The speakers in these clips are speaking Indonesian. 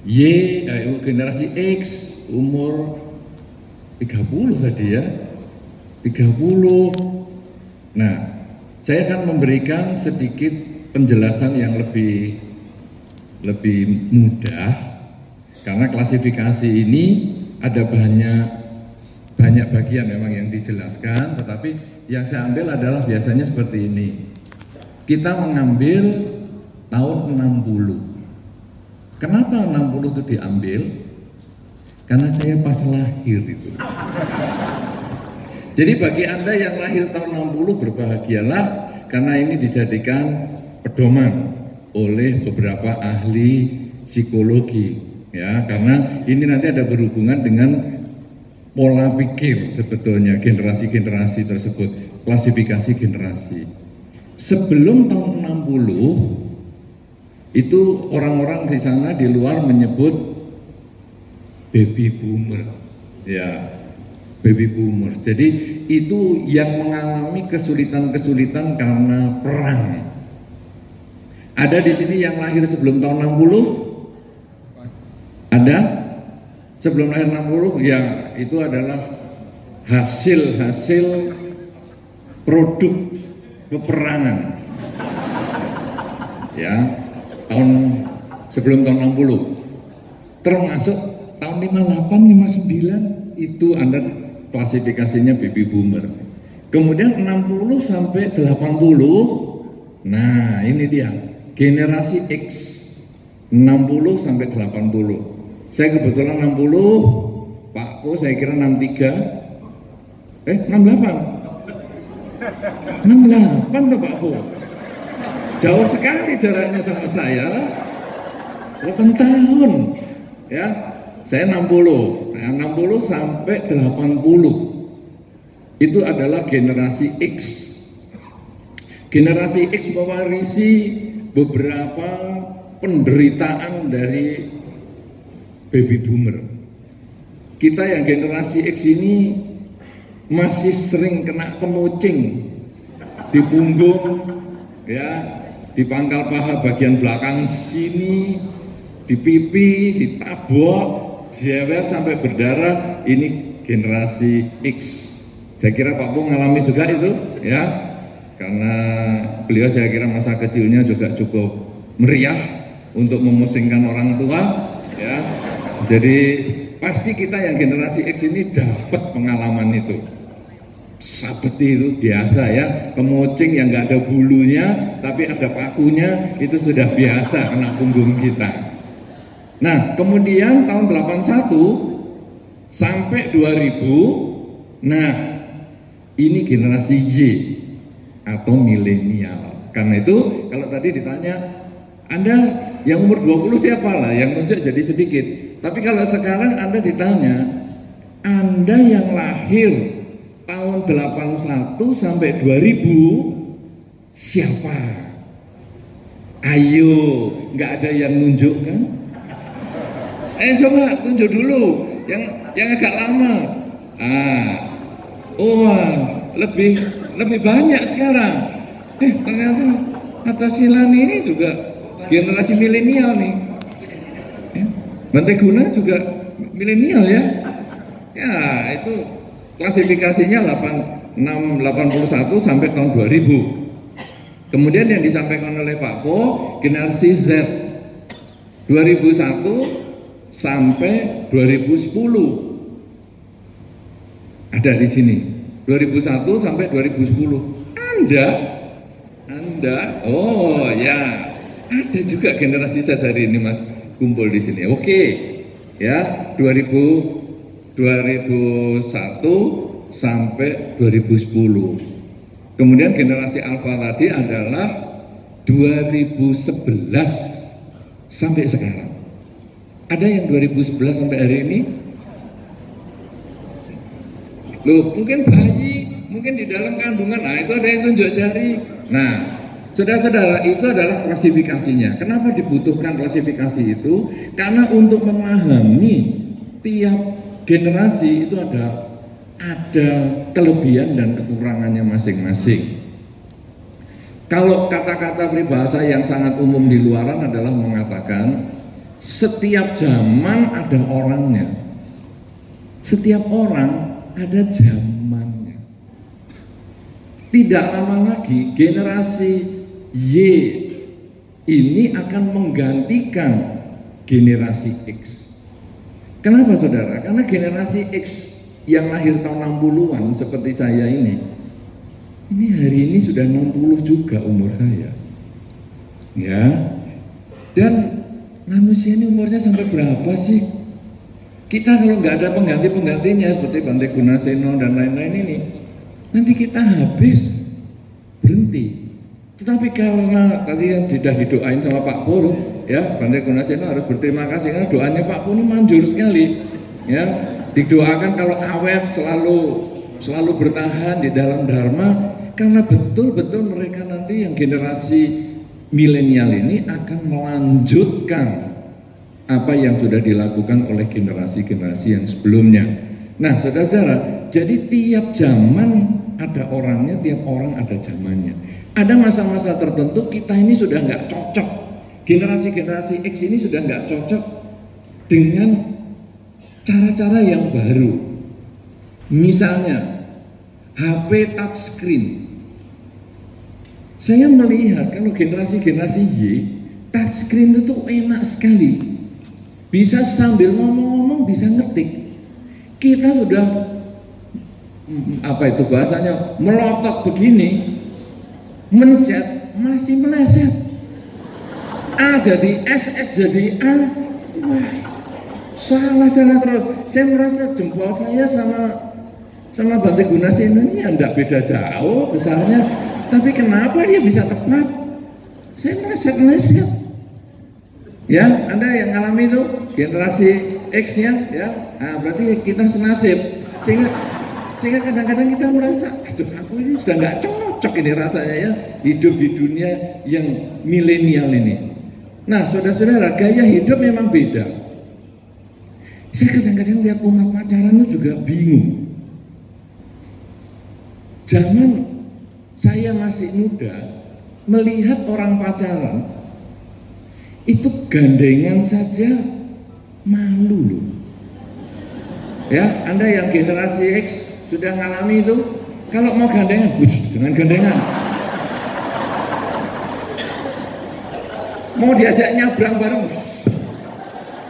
generasi X umur 30 tadi ya, 30. Nah, saya akan memberikan sedikit penjelasan yang lebih mudah, karena klasifikasi ini ada banyak bagian memang yang dijelaskan, tetapi yang saya ambil adalah biasanya seperti ini. Kita mengambil tahun 60. Kenapa 60 itu diambil? Karena saya pas lahir itu. Jadi bagi Anda yang lahir tahun 60 berbahagialah, karena ini dijadikan pedoman oleh beberapa ahli psikologi ya, karena ini nanti ada berhubungan dengan pola pikir sebetulnya generasi-generasi tersebut, klasifikasi generasi. Sebelum tahun 60 itu orang-orang di sana di luar menyebut baby boomer ya, baby boomer. Jadi itu yang mengalami kesulitan-kesulitan karena perang. Ada di sini yang lahir sebelum tahun 60? Ada? Sebelum lahir 60? Ya, itu adalah hasil produk peperangan. Ya, sebelum tahun 60. Termasuk tahun 58, 59 itu Anda klasifikasinya baby boomer. Kemudian 60 sampai 80. Nah, ini dia. Generasi X 60 sampai 80. Saya kebetulan 60, Pak Po saya kira 63. 68. 68 tuh Pak Po. Jauh sekali jaraknya sama saya. 8 tahun. Ya. Saya 60. Nah, 60 sampai 80. Itu adalah generasi X. Generasi X mewarisi beberapa penderitaan dari baby boomer. Kita yang generasi X ini masih sering kena kemucing di punggung, ya, di pangkal paha bagian belakang sini, di pipi, di tabok, jewer sampai berdarah. Ini generasi X. Saya kira Pak Pung mengalami juga itu, ya. Karena beliau saya kira masa kecilnya juga cukup meriah untuk memusingkan orang tua, ya. Jadi pasti kita yang generasi X ini dapat pengalaman itu. Seperti itu biasa ya, kemucing yang nggak ada bulunya tapi ada pakunya itu sudah biasa kena punggung kita. Nah, kemudian tahun 81 sampai 2000, nah ini generasi Y atau milenial. Karena itu kalau tadi ditanya, Anda yang umur 20 siapa lah, yang nunjuk jadi sedikit. Tapi kalau sekarang Anda ditanya, Anda yang lahir tahun 81 sampai 2000 siapa? Ayo, nggak ada yang nunjuk kan? Coba tunjuk dulu yang agak lama. Lebih banyak sekarang. Ternyata atas Silani ini juga generasi milenial nih. Bante Guna juga milenial ya. Ya, itu klasifikasinya 81 sampai tahun 2000. Kemudian yang disampaikan oleh Pak Po, generasi Z 2001 sampai 2010. Ada di sini 2001 sampai 2010. Anda, oh ya, ada juga generasi Z hari ini Mas kumpul di sini. Oke, ya 2001 sampai 2010. Kemudian generasi Alpha tadi adalah 2011 sampai sekarang. Ada yang 2011 sampai hari ini? Loh, mungkin bayi, mungkin di dalam kandungan, nah itu ada yang tunjuk jari. Nah, saudara-saudara, itu adalah klasifikasinya. Kenapa dibutuhkan klasifikasi itu? Karena untuk memahami tiap generasi itu ada kelebihan dan kekurangannya masing-masing. Kalau kata-kata peribahasa yang sangat umum di luaran adalah mengatakan Setiap zaman ada orangnya, setiap orang ada zamannya. Tidak lama lagi generasi Y ini akan menggantikan generasi X. Kenapa saudara? Karena generasi X yang lahir tahun 60-an seperti saya ini hari ini sudah 60 juga umur saya. Ya. Dan manusia ini umurnya sampai berapa sih? Kita kalau nggak ada pengganti-penggantinya seperti Bante Gunaseno dan lain-lain ini, nanti kita habis, berhenti. Tetapi karena tadi yang sudah didoain sama Pak Pur, ya Bante Gunaseno harus berterima kasih karena doanya Pak Pur ini manjur sekali. Ya, didoakan kalau awet selalu bertahan di dalam dharma, karena betul-betul mereka nanti yang generasi milenial ini akan melanjutkan apa yang sudah dilakukan oleh generasi-generasi yang sebelumnya. Nah, saudara-saudara, jadi tiap zaman ada orangnya, tiap orang ada zamannya. Ada masa-masa tertentu kita ini sudah nggak cocok, generasi-generasi X ini sudah nggak cocok dengan cara-cara yang baru. Misalnya HP touchscreen. Saya melihat kalau generasi-generasi Y, touchscreen itu enak sekali. Bisa sambil ngomong-ngomong bisa ngetik. Kita sudah apa itu bahasanya, melotot begini, mencet masih meleset. A jadi S, S jadi A. Wah, salah terus. Saya merasa jempol saya sama Bante Gunaseno ini ya enggak beda jauh besarnya, tapi kenapa dia bisa tepat? Saya meleset. Ya, Anda yang alami itu generasi X-nya, ya, nah, berarti kita senasib. Sehingga kadang-kadang kita merasa, aduh, aku ini sudah nggak cocok ini rasanya ya hidup di dunia yang milenial ini. Nah, saudara-saudara, gaya hidup memang beda. Saya kadang-kadang lihat umat pacaran itu juga bingung. Zaman saya masih muda, melihat orang pacaran itu gandengan saja malu loh. Ya, Anda yang generasi X sudah ngalami itu, kalau mau gandengan, dengan gandengan. Mau diajak nyabrang bareng,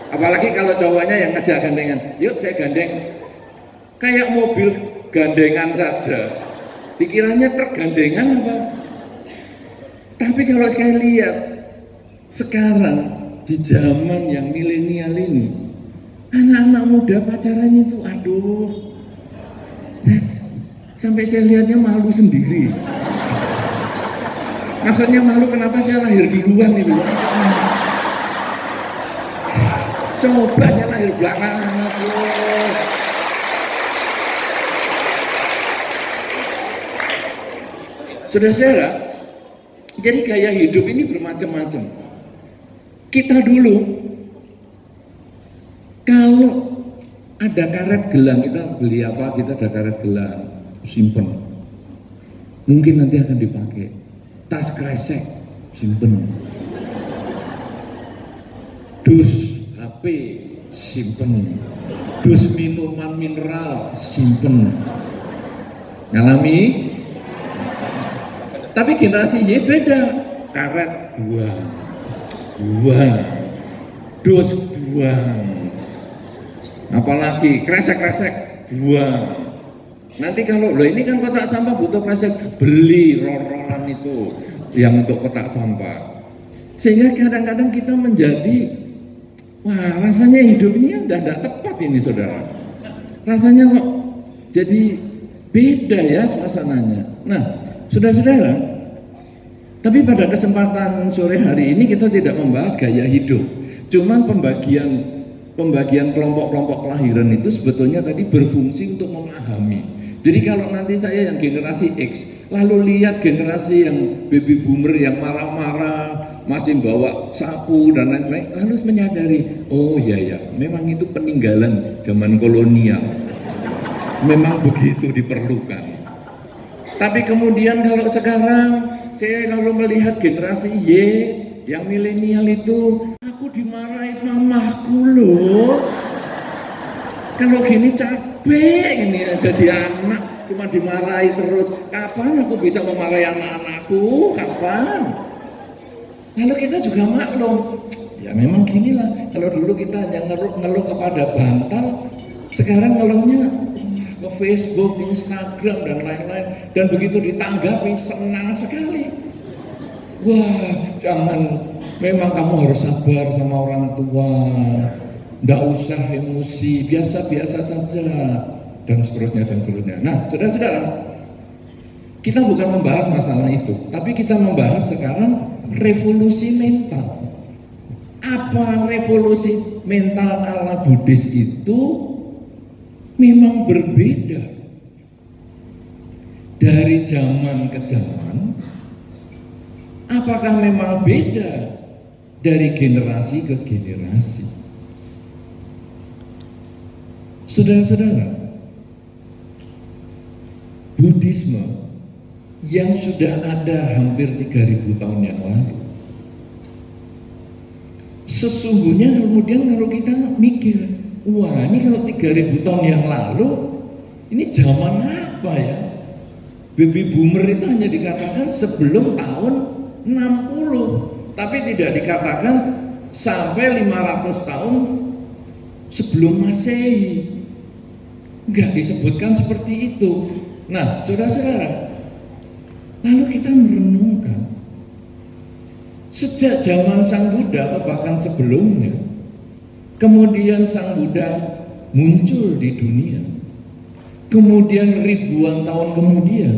apalagi kalau cowoknya yang ngajak gandengan, yuk saya gandeng. Kayak mobil gandengan saja, pikirannya tergandengan apa? Tapi kalau sekali lihat sekarang di zaman yang milenial ini, anak-anak muda pacarannya itu aduh, sampai saya lihatnya malu sendiri. Maksudnya malu kenapa saya lahir duluan itu. Cobanya lahir belakangan. Saudara-saudara, jadi gaya hidup ini bermacam-macam. Kita dulu kalau ada karet gelang, kita beli apa, kita ada karet gelang, simpen, mungkin nanti akan dipakai. Tas kresek, simpen. Dus HP, simpen. Dus minuman mineral, simpen. Ngalami? Tapi generasi Y beda. Karet buang, dus buang. Apalagi kresek-kresek buang. Nanti kalau loh ini kan kotak sampah butuh kresek, beli roll-rollan itu yang untuk kotak sampah. Sehingga kadang-kadang kita menjadi, wah rasanya hidup ini udah tidak tepat ini saudara. Rasanya kok jadi beda ya suasananya. Nah saudara-saudara, tapi pada kesempatan sore hari ini kita tidak membahas gaya hidup. Cuman pembagian kelompok-kelompok kelahiran itu sebetulnya tadi berfungsi untuk memahami. Jadi kalau nanti saya yang generasi X, lalu lihat generasi yang baby boomer yang marah-marah, masih bawa sapu dan lain-lain, harus menyadari, oh iya ya, memang itu peninggalan zaman kolonial. Memang begitu diperlukan. Tapi kemudian kalau sekarang saya lalu melihat generasi Y yang milenial itu, Aku dimarahin mamaku loh. Kalau gini capek ini jadi anak, cuma dimarahi terus. Kapan aku bisa memarahi anak-anakku? Kapan? Lalu kita juga maklum, ya memang ginilah. Kalau dulu kita hanya ngeluh kepada bantal, sekarang ngeluhnya ke Facebook, Instagram dan lain-lain. Dan begitu ditanggapi senang sekali. Wah, memang kamu harus sabar sama orang tua. Nggak usah emosi, biasa-biasa saja, dan seterusnya dan seterusnya. Nah, saudara-saudara, kita bukan membahas masalah itu, tapi kita membahas sekarang revolusi mental. Apa revolusi mental ala Buddhis itu memang berbeda dari zaman ke zaman. Apakah memang beda dari generasi ke generasi? Saudara-saudara, Buddhisme yang sudah ada hampir 3.000 tahun yang lalu, sesungguhnya kemudian kalau kita mikir, wah ini kalau 3.000 tahun yang lalu, ini zaman apa ya? Baby boomer itu hanya dikatakan sebelum tahun 60, tapi tidak dikatakan sampai 500 tahun sebelum Masehi. Enggak disebutkan seperti itu. Nah, saudara-saudara, lalu kita merenungkan sejak zaman Sang Buddha atau bahkan sebelumnya, kemudian Sang Buddha muncul di dunia, kemudian ribuan tahun kemudian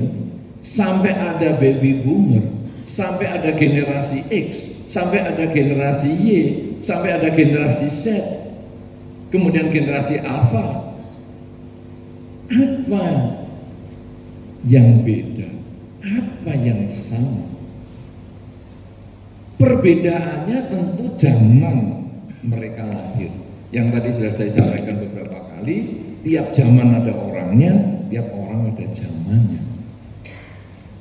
sampai ada baby boomer, sampai ada generasi X, sampai ada generasi Y, sampai ada generasi Z, kemudian generasi Alpha. Apa yang beda? Apa yang sama? Perbedaannya tentu zaman mereka lahir. Yang tadi sudah saya sampaikan beberapa kali, tiap zaman ada orangnya, tiap orang ada zamannya.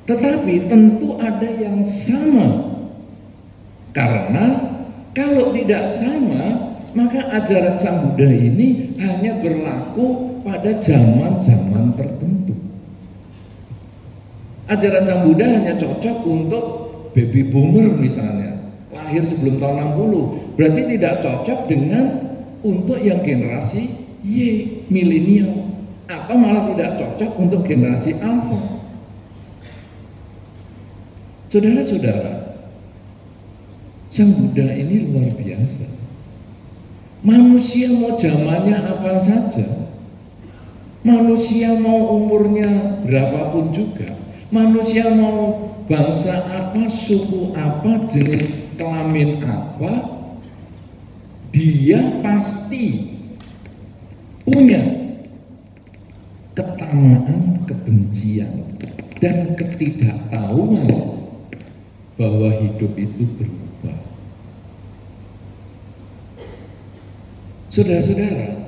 Tetapi tentu ada yang sama. Karena kalau tidak sama, maka ajaran Sang Buddha ini hanya berlaku pada zaman-zaman tertentu. Ajaran Sang Buddha hanya cocok untuk baby boomer misalnya, lahir sebelum tahun 60. Berarti tidak cocok dengan untuk yang generasi Y, milenial, atau malah tidak cocok untuk generasi alpha. Saudara-saudara, Sang Buddha ini luar biasa. Manusia mau zamannya apa saja, manusia mau umurnya berapapun juga, manusia mau bangsa apa, suku apa, jenis kelamin apa, dia pasti punya ketamaan, kebencian, dan ketidaktahuan bahwa hidup itu berubah. Saudara-saudara,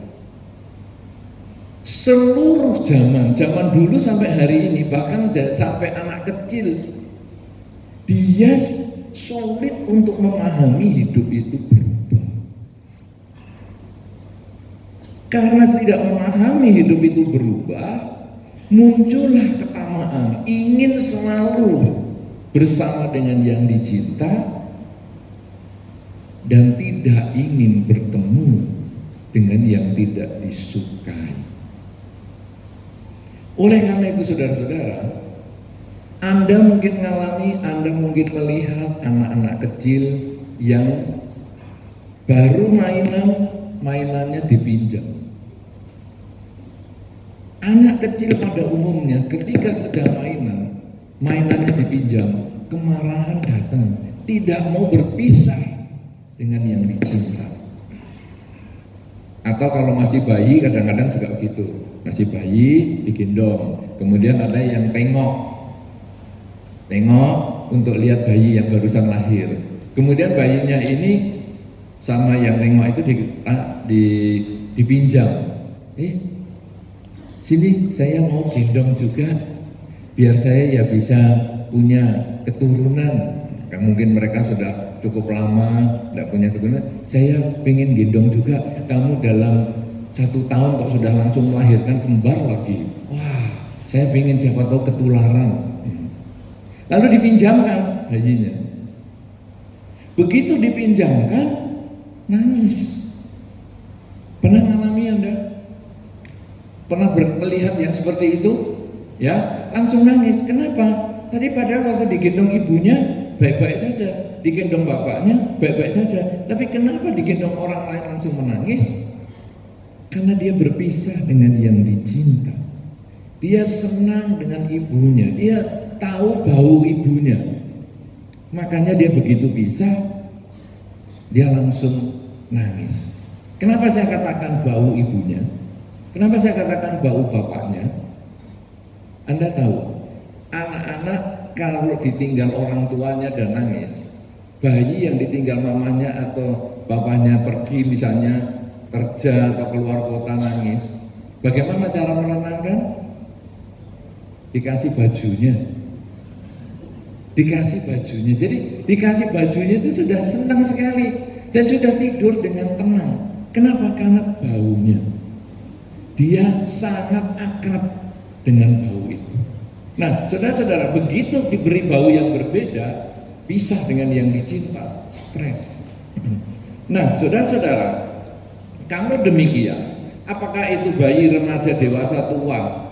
seluruh zaman dulu sampai hari ini, bahkan sampai anak kecil, dia sulit untuk memahami hidup itu berubah. Karena tidak memahami hidup itu berubah, muncullah ketamaan, ingin selalu bersama dengan yang dicinta dan tidak ingin bertemu dengan yang tidak disukai. Oleh karena itu saudara-saudara, Anda mungkin mengalami, Anda mungkin melihat anak-anak kecil yang baru mainannya dipinjam. Anak kecil pada umumnya ketika sedang mainannya dipinjam, kemarahan datang, tidak mau berpisah dengan yang dicinta. Atau kalau masih bayi kadang-kadang juga begitu, masih bayi digendong, kemudian ada yang tengok untuk lihat bayi yang barusan lahir, kemudian bayinya ini sama yang tengok itu dipinjam, sini saya mau gendong juga biar saya ya bisa punya keturunan. Mungkin mereka sudah cukup lama, tidak punya keturunan, saya pengen gendong juga kamu dalam 1 tahun kok sudah langsung melahirkan kembar lagi. Wah, saya pengen siapa tahu ketularan. Lalu dipinjamkan bayinya. Begitu dipinjamkan, nangis. Pernah mengalami Anda? Pernah melihat yang seperti itu? Ya, langsung nangis. Kenapa? Tadi padahal waktu digendong ibunya baik-baik saja, digendong bapaknya baik-baik saja. Tapi kenapa digendong orang lain langsung menangis? Karena dia berpisah dengan yang dicinta. Dia senang dengan ibunya, dia tahu bau ibunya. Makanya dia begitu pisah, dia langsung nangis. Kenapa saya katakan bau ibunya? Kenapa saya katakan bau bapaknya? Anda tahu, anak-anak kalau ditinggal orang tuanya dan nangis, bayi yang ditinggal mamanya atau bapaknya pergi misalnya kerja atau keluar kota nangis, bagaimana cara menenangkan? Dikasih bajunya. Dikasih bajunya. Jadi dikasih bajunya itu sudah senang sekali dan sudah tidur dengan tenang. Kenapa? Karena baunya. Dia sangat akrab dengan bau itu. Nah, saudara-saudara, begitu diberi bau yang berbeda, pisah dengan yang dicinta, stres. Nah, saudara-saudara, kalau demikian, apakah itu bayi, remaja, dewasa, tua,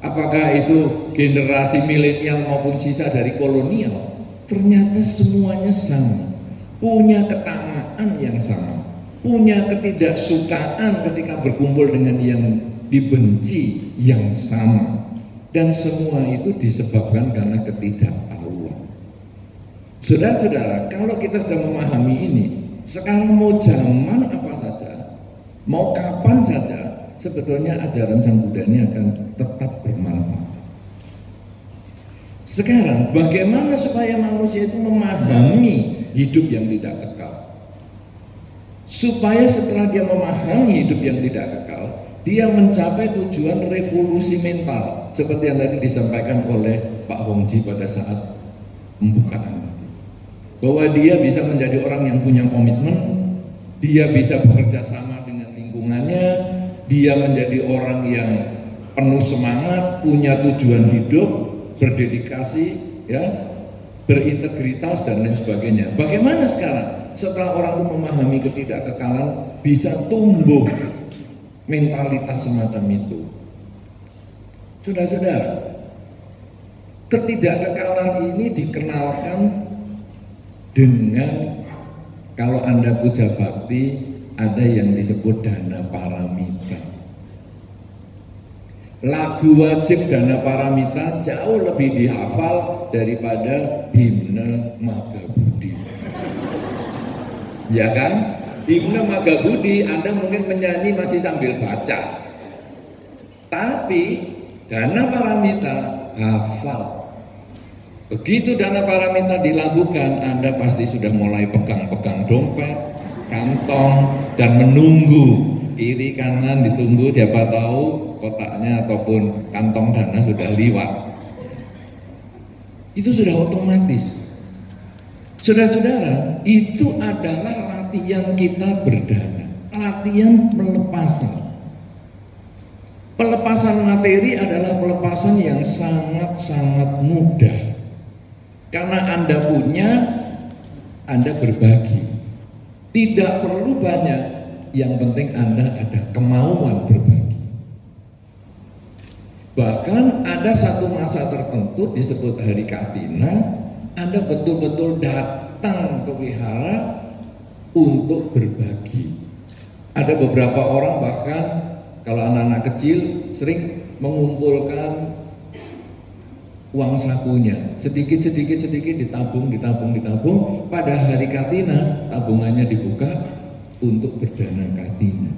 apakah itu generasi milenial maupun sisa dari kolonial, ternyata semuanya sama, punya ketamaan yang sama, punya ketidaksukaan ketika berkumpul dengan yang dibenci yang sama, dan semua itu disebabkan karena ketidaktahuan. Saudara-saudara, kalau kita sudah memahami ini, sekarang mau zaman apa saja, mau kapan saja, sebetulnya ajaran Sang Buddha ini akan tetap bermanfaat. Sekarang, bagaimana supaya manusia itu memahami hidup yang tidak kekal? Supaya setelah dia memahami hidup yang tidak kekal, dia mencapai tujuan revolusi mental, seperti yang tadi disampaikan oleh Pak Hongji pada saat pembukaan. Bahwa dia bisa menjadi orang yang punya komitmen, dia bisa bekerja sama dengan lingkungannya, dia menjadi orang yang penuh semangat, punya tujuan hidup, berdedikasi, ya, berintegritas dan lain sebagainya. Bagaimana sekarang? Setelah orang itu memahami ketidakkekalan, bisa tumbuh mentalitas semacam itu. Saudara-saudara, ketidakkekalan ini dikenalkan dengan, kalau Anda puja bakti, ada yang disebut dana paramita. Lagu wajib dana paramita jauh lebih dihafal daripada himne Magabudi. Ya kan? Himne Magabudi Anda mungkin menyanyi masih sambil baca, tapi dana paramita hafal. Begitu dana paramita dilakukan, Anda pasti sudah mulai pegang-pegang dompet, kantong, dan menunggu kiri kanan, ditunggu, siapa tahu kotaknya ataupun kantong dana sudah liwat. Itu sudah otomatis. Saudara-saudara, itu adalah latihan kita berdana, latihan pelepasan. Pelepasan materi adalah pelepasan yang sangat-sangat mudah. Karena Anda punya, Anda berbagi. Tidak perlu banyak, yang penting Anda ada kemauan berbagi. Bahkan ada satu masa tertentu disebut Hari Katina, Anda betul-betul datang ke wihara untuk berbagi. Ada beberapa orang bahkan, kalau anak-anak kecil sering mengumpulkan uang sakunya, sedikit ditabung. Pada hari Katina tabungannya dibuka untuk berdana Katina,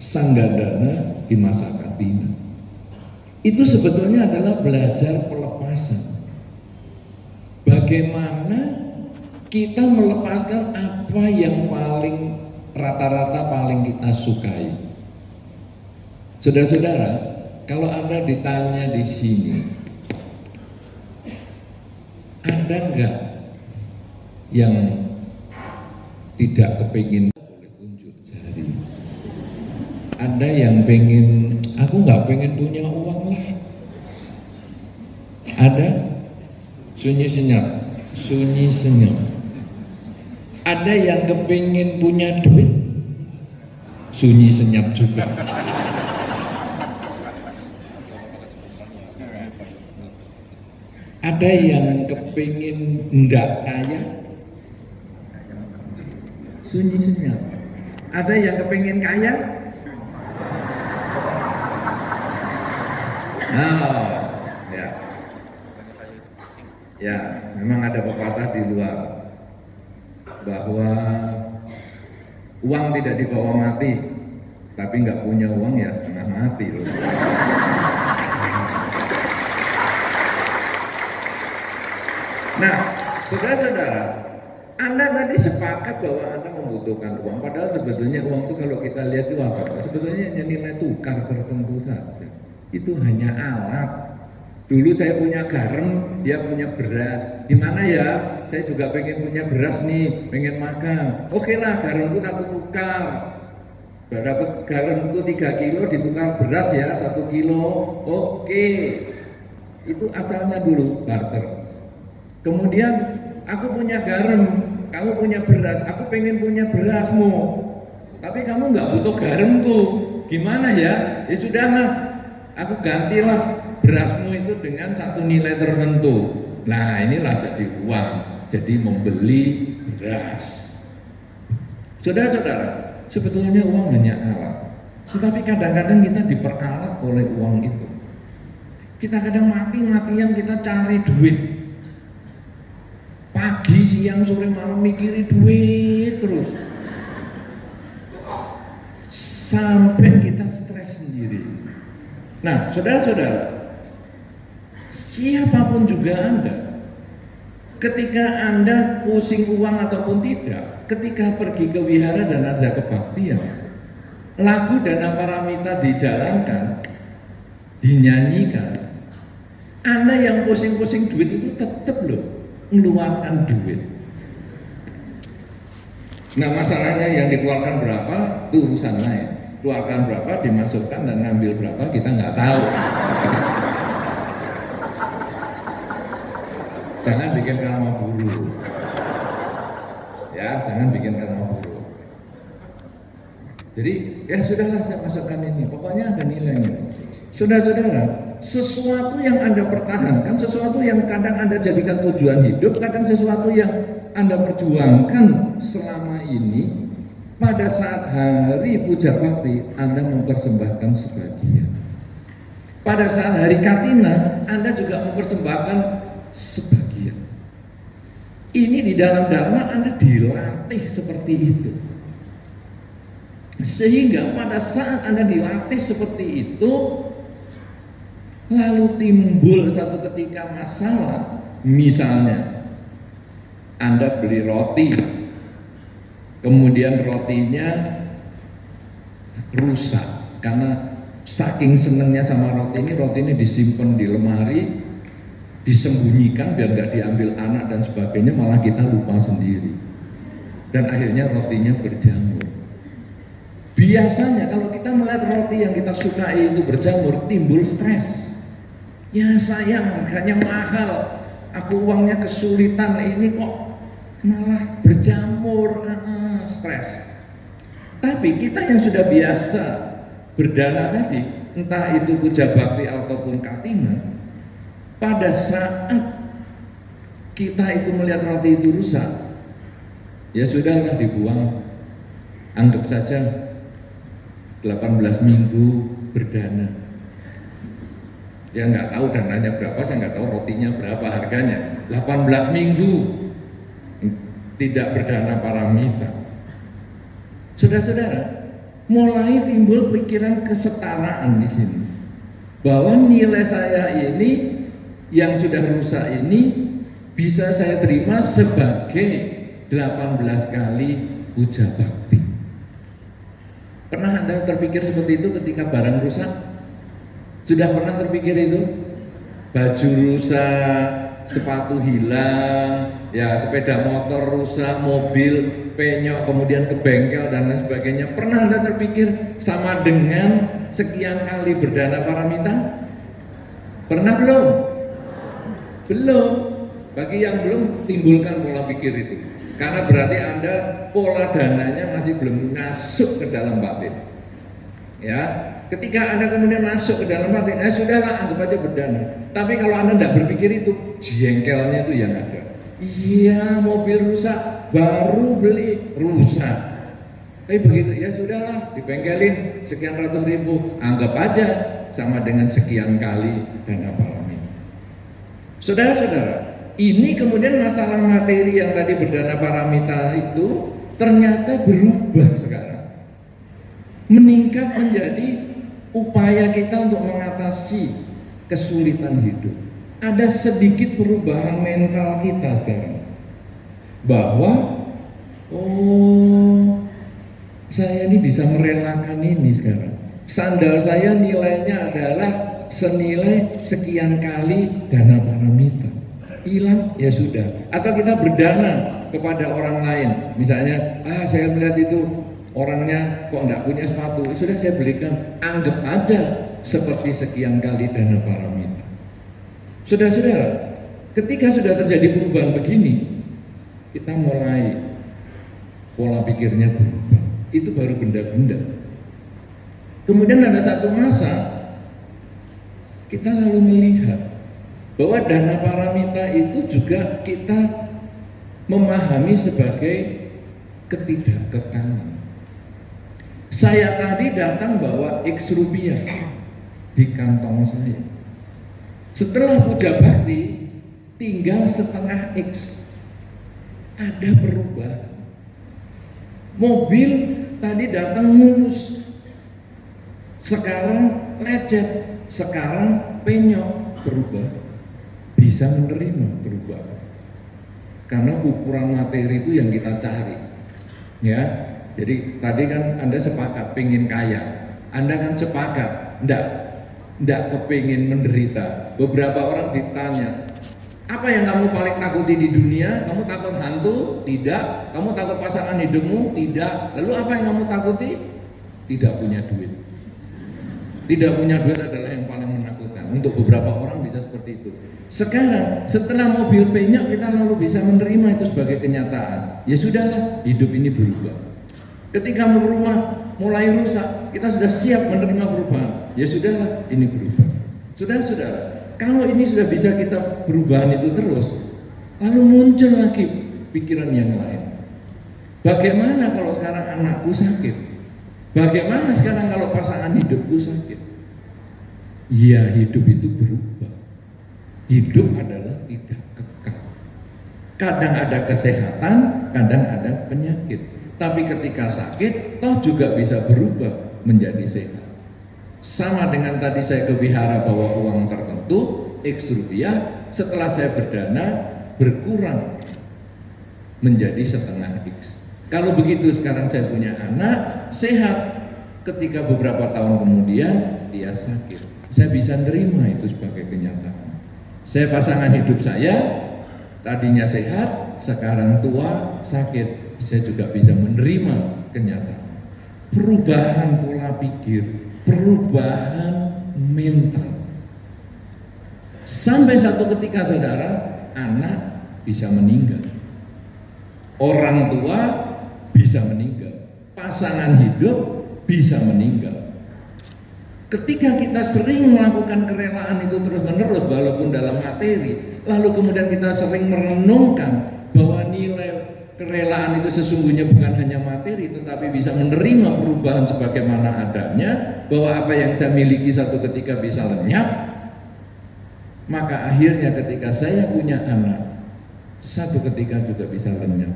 sanggadana di masa Katina. Itu sebetulnya adalah belajar pelepasan. Bagaimana kita melepaskan apa yang paling rata-rata paling kita sukai. Saudara-saudara, kalau Anda ditanya di sini, ada enggak yang tidak kepingin boleh tunjuk jari. Ada yang pengen, aku nggak pengen punya uang lah. Ada sunyi senyap, sunyi senyum. Ada yang kepingin punya duit, sunyi senyap juga. Ada yang kepingin enggak kaya, sunyi senyap. Ada yang kepingin kaya, ya memang ada pepatah di luar bahwa uang tidak dibawa mati, tapi nggak punya uang ya setengah mati loh. Nah, saudara-saudara, Anda tadi sepakat bahwa Anda membutuhkan uang, padahal sebetulnya uang itu kalau kita lihat itu apa? Sebetulnya hanya nilai tukar tertentu saja. Itu hanya alat. Dulu saya punya garam, dia punya beras. Gimana ya? Saya juga pengen punya beras nih, pengen makan. Oke lah, garam itu aku tukar. Dapat garam itu 3 kilo, ditukar beras ya 1 kilo. Oke. Itu asalnya dulu barter. Kemudian aku punya garam, kamu punya beras, aku pengen punya berasmu, tapi kamu nggak butuh garamku. Gimana ya? Ya sudah lah, aku gantilah berasmu itu dengan satu nilai tertentu. Nah inilah jadi uang, jadi membeli beras. Saudara-saudara, sebetulnya uang hanya alat, tetapi kadang-kadang kita diperalat oleh uang itu. Kita kadang mati-matian kita cari duit. Pagi, siang, sore, malam mikirin duit terus. Sampai kita stres sendiri. Nah, saudara-saudara, siapapun juga Anda, ketika Anda pusing uang ataupun tidak, ketika pergi ke wihara dan ada kebaktian, lagu Dana Paramita dijalankan, dinyanyikan, Anda yang pusing-pusing duit itu tetap loh mengeluarkan duit. Nah masalahnya yang dikeluarkan berapa itu urusan lain. Keluarkan berapa, dimasukkan dan ngambil berapa kita nggak tahu. Jangan bikin karma buruk. Ya, jangan bikin karma buruk. Jadi ya sudahlah saya masukkan ini. Pokoknya ada nilainya. Saudara-saudara, sesuatu yang Anda pertahankan, sesuatu yang kadang Anda jadikan tujuan hidup, kadang sesuatu yang Anda perjuangkan selama ini, pada saat hari puja bakti Anda mempersembahkan sebagian. Pada saat hari Katina Anda juga mempersembahkan sebagian. Ini di dalam Dharma Anda dilatih seperti itu. Sehingga pada saat Anda dilatih seperti itu, lalu timbul satu ketika masalah, misalnya Anda beli roti, kemudian rotinya rusak karena saking senengnya sama roti ini disimpan di lemari, disembunyikan biar nggak diambil anak dan sebagainya, malah kita lupa sendiri dan akhirnya rotinya berjamur. Biasanya kalau kita melihat roti yang kita sukai itu berjamur, timbul stres. Ya sayang, harganya mahal, aku uangnya kesulitan, ini kok malah berjamur, stres. Tapi kita yang sudah biasa berdana tadi, entah itu puja bakti ataupun katina, pada saat kita itu melihat roti itu rusak, ya sudahlah dibuang. Anggap saja 18 minggu berdana. Ya nggak tahu dananya berapa, saya nggak tahu rotinya berapa harganya. 18 minggu tidak berdana paramita. Saudara-saudara, mulai timbul pikiran kesetaraan di sini. Bahwa nilai saya ini yang sudah rusak ini bisa saya terima sebagai 18 kali puja bakti. Pernah Anda terpikir seperti itu ketika barang rusak? Sudah pernah terpikir itu? Baju rusak, sepatu hilang, ya sepeda motor rusak, mobil, penyok, kemudian ke bengkel dan lain sebagainya. Pernah Anda terpikir sama dengan sekian kali berdana paramita? Pernah belum? Belum. Bagi yang belum, timbulkan pola pikir itu. Karena berarti Anda pola dananya masih belum masuk ke dalam batin. Ya, ketika Anda kemudian masuk ke dalam batin, sudahlah, anggap aja berdana. Tapi kalau Anda tidak berpikir itu, jengkelnya itu yang ada. Iya, mobil rusak, baru beli, rusak. Tapi begitu, ya sudahlah, dibengkelin sekian ratus ribu, anggap aja sama dengan sekian kali dana paramita. Saudara-saudara, ini kemudian masalah materi yang tadi berdana paramita itu ternyata berubah sekarang. Meningkat menjadi upaya kita untuk mengatasi kesulitan hidup. Ada sedikit perubahan mental kita sekarang. Bahwa, saya ini bisa merelakan ini sekarang. Sandal saya nilainya adalah senilai sekian kali dana paramita. Hilang, ya sudah. Atau kita berdana kepada orang lain. Misalnya, saya melihat itu orangnya kok enggak punya sepatu, sudah saya belikan. Anggap aja seperti sekian kali dana paramita. Saudara-saudara, ketika sudah terjadi perubahan begini, kita mulai pola pikirnya berubah. Itu baru benda-benda. Kemudian ada satu masa kita lalu melihat bahwa dana paramita itu juga kita memahami sebagai ketidakkekalan. Saya tadi datang bawa X rupiah di kantong saya. Setelah puja bakti, tinggal setengah X. Ada perubahan. Mobil tadi datang mulus, sekarang lecet, sekarang penyok, berubah. Bisa menerima perubahan. Karena ukuran materi itu yang kita cari. Ya, jadi tadi kan Anda sepakat pengen kaya. Anda kan sepakat, enggak kepingin menderita. Beberapa orang ditanya, apa yang kamu paling takuti di dunia? Kamu takut hantu? Tidak. Kamu takut pasangan hidupmu? Tidak. Lalu apa yang kamu takuti? Tidak punya duit. Tidak punya duit adalah yang paling menakutkan. Untuk beberapa orang bisa seperti itu. Sekarang setelah mobil penyok, kita lalu bisa menerima itu sebagai kenyataan. Ya sudahlah, hidup ini berubah. Ketika rumah mulai rusak, kita sudah siap menerima perubahan. Ya sudahlah, ini berubah. Saudara-saudara, kalau ini sudah bisa kita perubahan itu terus, lalu muncul lagi pikiran yang lain. Bagaimana kalau sekarang anakku sakit? Bagaimana sekarang kalau pasangan hidupku sakit? Ya, hidup itu berubah. Hidup adalah tidak kekal. Kadang ada kesehatan, kadang ada penyakit. Tapi ketika sakit, toh juga bisa berubah menjadi sehat. Sama dengan tadi saya ke wihara bawa uang tertentu, X rupiah, setelah saya berdana, berkurang menjadi setengah X. Kalau begitu sekarang saya punya anak, sehat. Ketika beberapa tahun kemudian, dia sakit. Saya bisa nerima itu sebagai kenyataan. Saya pasangan hidup saya, tadinya sehat, sekarang tua, sakit. Saya juga bisa menerima kenyataan. Perubahan pola pikir, perubahan mental. Sampai satu ketika saudara, anak bisa meninggal. Orang tua bisa meninggal. Pasangan hidup bisa meninggal. Ketika kita sering melakukan kerelaan itu terus-menerus walaupun dalam materi, lalu kemudian kita sering merenungkan bahwa nilai kerelaan itu sesungguhnya bukan hanya materi, tetapi bisa menerima perubahan sebagaimana adanya, bahwa apa yang saya miliki satu ketika bisa lenyap, maka akhirnya ketika saya punya anak, satu ketika juga bisa lenyap,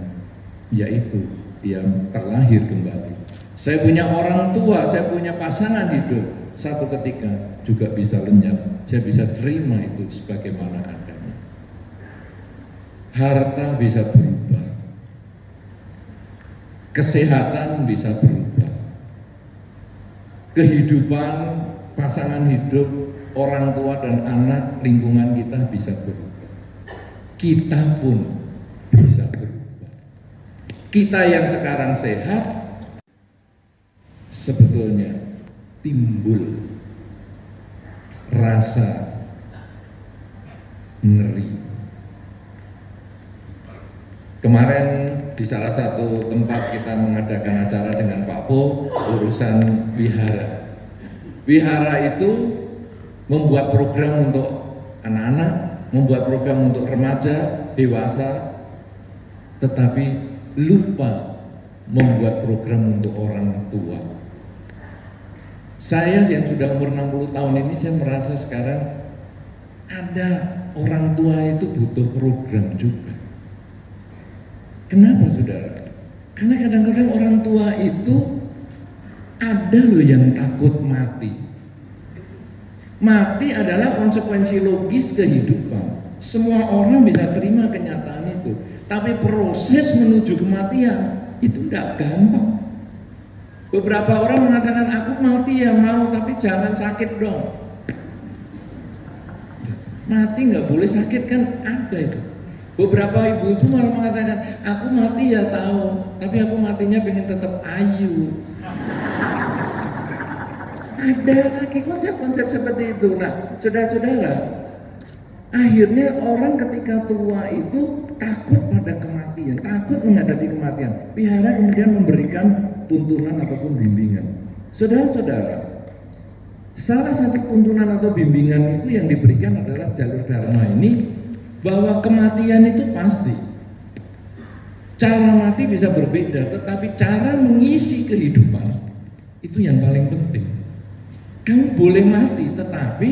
yaitu dia terlahir kembali. Saya punya orang tua, saya punya pasangan hidup, satu ketika juga bisa lenyap. Saya bisa terima itu sebagaimana adanya. Harta bisa berubah, kesehatan bisa berubah, kehidupan pasangan hidup, orang tua dan anak, lingkungan kita bisa berubah. Kita pun bisa berubah. Kita yang sekarang sehat, sebetulnya timbul rasa ngeri. Kemarin di salah satu tempat kita mengadakan acara dengan Pak Po, urusan wihara. Wihara itu membuat program untuk anak-anak, membuat program untuk remaja, dewasa, tetapi lupa membuat program untuk orang tua. Saya yang sudah umur 60 tahun ini, saya merasa sekarang ada orang tua itu butuh program juga. Kenapa saudara? Karena kadang-kadang orang tua itu ada loh yang takut mati. Mati adalah konsekuensi logis kehidupan. Semua orang bisa terima kenyataan itu. Tapi proses menuju kematian itu tidak gampang. Beberapa orang mengatakan, aku mati ya mau, tapi jangan sakit dong. Mati nggak boleh sakit kan ada itu. Beberapa ibu-ibu malah mengatakan, aku mati ya tahu, tapi aku matinya pengen tetap ayu. Ada lagi konsep-konsep seperti itu. Nah, saudara-saudara, akhirnya orang ketika tua itu takut pada kematian, takut menghadapi kematian. Wihara kemudian memberikan tuntunan ataupun bimbingan. Saudara-saudara, salah satu tuntunan atau bimbingan itu yang diberikan adalah jalur dharma ini, bahwa kematian itu pasti. Cara mati bisa berbeda, tetapi cara mengisi kehidupan itu yang paling penting. Kamu boleh mati, tetapi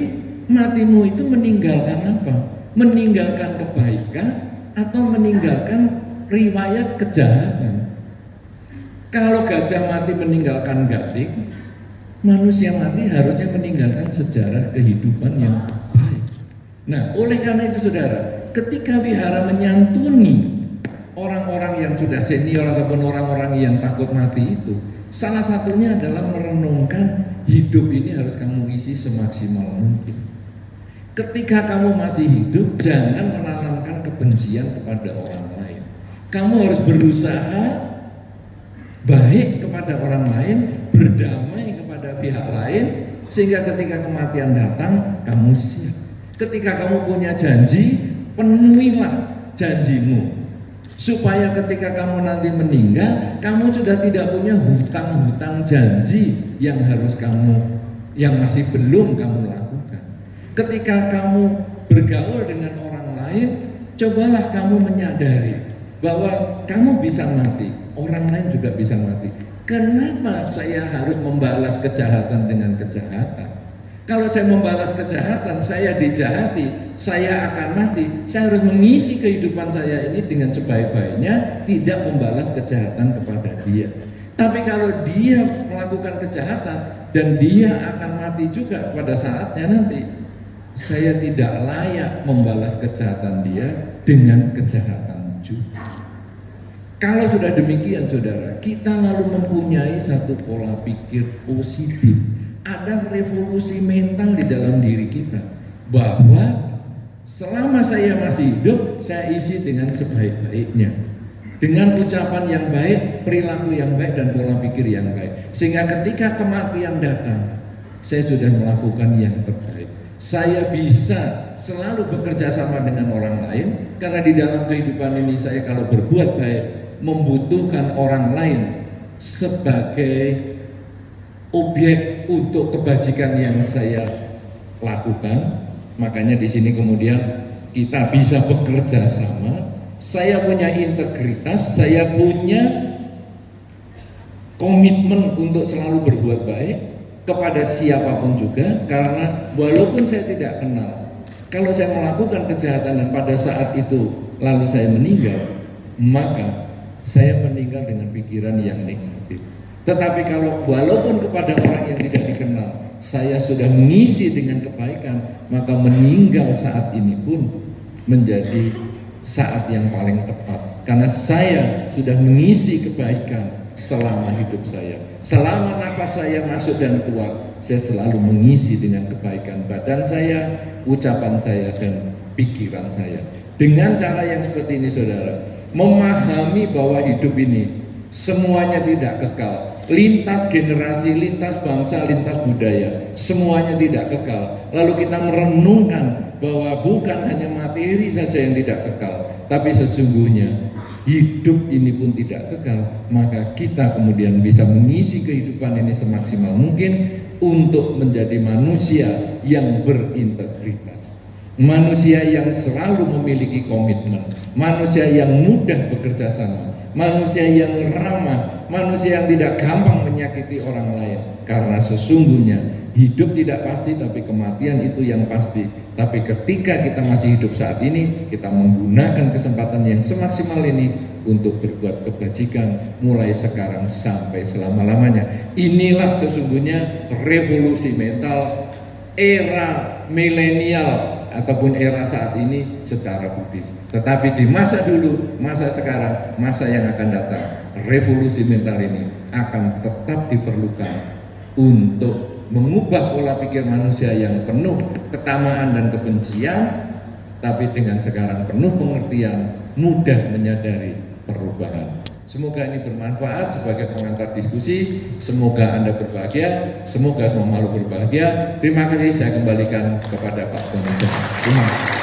matimu itu meninggalkan apa? Meninggalkan kebaikan atau meninggalkan riwayat kejahatan. Kalau gajah mati meninggalkan gading, manusia mati harusnya meninggalkan sejarah kehidupan yang baik. Nah, oleh karena itu saudara, ketika wihara menyantuni orang-orang yang sudah senior ataupun orang-orang yang takut mati itu, salah satunya adalah merenungkan hidup ini harus kamu isi semaksimal mungkin. Ketika kamu masih hidup, jangan menanamkan kebencian kepada orang lain. Kamu harus berusaha baik kepada orang lain, berdamai kepada pihak lain, sehingga ketika kematian datang, kamu siap. Ketika kamu punya janji, penuhilah janjimu, supaya ketika kamu nanti meninggal, kamu sudah tidak punya hutang-hutang janji yang harus kamu, yang masih belum kamu lakukan. Ketika kamu bergaul dengan orang lain, cobalah kamu menyadari bahwa kamu bisa mati, orang lain juga bisa mati. Kenapa saya harus membalas kejahatan dengan kejahatan? Kalau saya membalas kejahatan, saya dijahati, saya akan mati. Saya harus mengisi kehidupan saya ini dengan sebaik-baiknya, tidak membalas kejahatan kepada dia. Tapi kalau dia melakukan kejahatan dan dia akan mati juga pada saatnya nanti, saya tidak layak membalas kejahatan dia dengan kejahatan juga. Kalau sudah demikian saudara, kita lalu mempunyai satu pola pikir positif. Ada revolusi mental di dalam diri kita, bahwa selama saya masih hidup, saya isi dengan sebaik-baiknya, dengan ucapan yang baik, perilaku yang baik, dan pola pikir yang baik, sehingga ketika kematian datang, saya sudah melakukan yang terbaik. Saya bisa selalu bekerja sama dengan orang lain, karena di dalam kehidupan ini saya kalau berbuat baik membutuhkan orang lain sebagai objek untuk kebajikan yang saya lakukan. Makanya di sini kemudian kita bisa bekerja sama. Saya punya integritas, saya punya komitmen untuk selalu berbuat baik kepada siapapun juga, karena walaupun saya tidak kenal, kalau saya melakukan kejahatan dan pada saat itu lalu saya meninggal, maka saya meninggal dengan pikiran yang negatif. Tetapi kalau walaupun kepada orang yang tidak dikenal, saya sudah mengisi dengan kebaikan, maka meninggal saat ini pun menjadi saat yang paling tepat. Karena saya sudah mengisi kebaikan selama hidup saya. Selama nafas saya masuk dan keluar, saya selalu mengisi dengan kebaikan badan saya, ucapan saya, dan pikiran saya. Dengan cara yang seperti ini saudara, memahami bahwa hidup ini semuanya tidak kekal, lintas generasi, lintas bangsa, lintas budaya, semuanya tidak kekal. Lalu kita merenungkan bahwa bukan hanya materi saja yang tidak kekal, tapi sesungguhnya hidup ini pun tidak kekal. Maka kita kemudian bisa mengisi kehidupan ini semaksimal mungkin untuk menjadi manusia yang berintegritas, manusia yang selalu memiliki komitmen, manusia yang mudah bekerja sama, manusia yang ramah, manusia yang tidak gampang menyakiti orang lain. Karena sesungguhnya hidup tidak pasti, tapi kematian itu yang pasti. Tapi ketika kita masih hidup saat ini, kita menggunakan kesempatan yang semaksimal ini untuk berbuat kebajikan mulai sekarang sampai selama-lamanya. Inilah sesungguhnya revolusi mental era milenial ataupun era saat ini secara Buddhis. Tetapi di masa dulu, masa sekarang, masa yang akan datang, revolusi mental ini akan tetap diperlukan untuk mengubah pola pikir manusia yang penuh ketamaan dan kebencian, tapi dengan sekarang penuh pengertian, mudah menyadari perubahan. Semoga ini bermanfaat sebagai pengantar diskusi. Semoga Anda berbahagia, semoga semua makhluk berbahagia. Terima kasih, saya kembalikan kepada Pak Peneliti. Terima kasih.